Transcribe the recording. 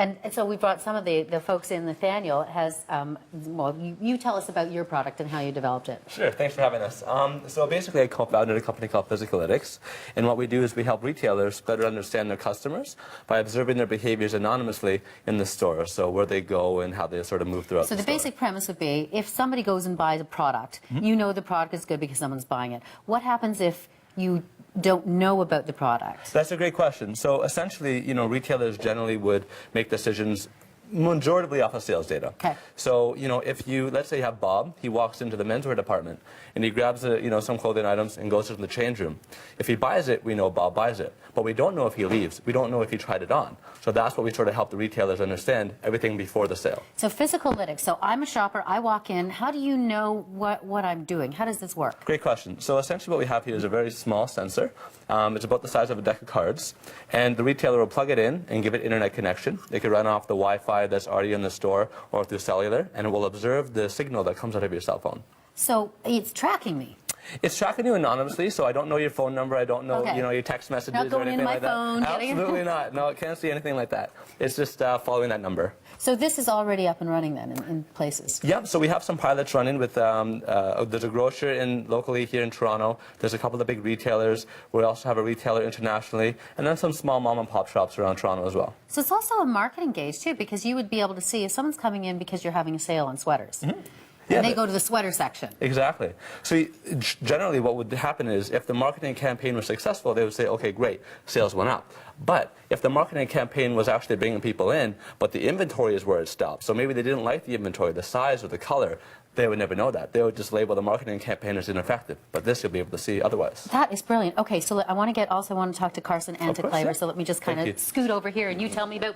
And so we brought some of the folks in. Nathaniel has, well, you tell us about your product and how you developed it. Sure, thanks for having us. So basically I co-founded a company called Physicalytics, and what we do is we help retailers better understand their customers by observing their behaviors anonymously in the store, so where they go and how they sort of move throughout So the the store. basic premise would be, if somebody goes and buys a product, you know the product is good because someone's buying it. What happens if you don't know about the product? That's a great question. So essentially, you know, retailers generally would make decisions majoritively off of sales data. Okay. So, you know, if you, let's say you have Bob, he walks into the menswear department and he grabs, you know, some clothing items and goes to the change room. If he buys it, we know Bob buys it. But we don't know if he leaves. We don't know if he tried it on. So that's what we sort of help the retailers understand, everything before the sale. So Physicalytics, so I'm a shopper, I walk in, how do you know what I'm doing? How does this work? Great question. So essentially what we have here is a very small sensor. It's about the size of a deck of cards. And the retailer will plug it in and give it internet connection. It could run off the Wi-Fi that's already in the store or through cellular, and it will observe the signal that comes out of your cell phone. So it's tracking me. It's tracking you anonymously, so I don't know your phone number, I don't know, Okay. you know, your text messages Not or going anything into my like phone, that. getting- Absolutely not. No, it can't see anything like that. It's just following that number. So this is already up and running then in places? Yep, so we have some pilots running with, there's a grocer locally here in Toronto, there's a couple of big retailers, we also have a retailer internationally, and then some small mom and pop shops around Toronto as well. So it's also a marketing gauge too, because you would be able to see if someone's coming in because you're having a sale on sweaters. Yeah, And they go to the sweater section. Exactly. So generally what would happen is if the marketing campaign was successful, they would say, okay, great, sales went up. But if the marketing campaign was actually bringing people in, but the inventory is where it stopped, so maybe they didn't like the inventory, the size or the color, they would never know that. They would just label the marketing campaign as ineffective. But this you'll be able to see otherwise. That is brilliant. Okay, so I want to talk to Carson and Of to course, Claver, yeah. so let me just kind Thank of you. scoot over here and you tell me about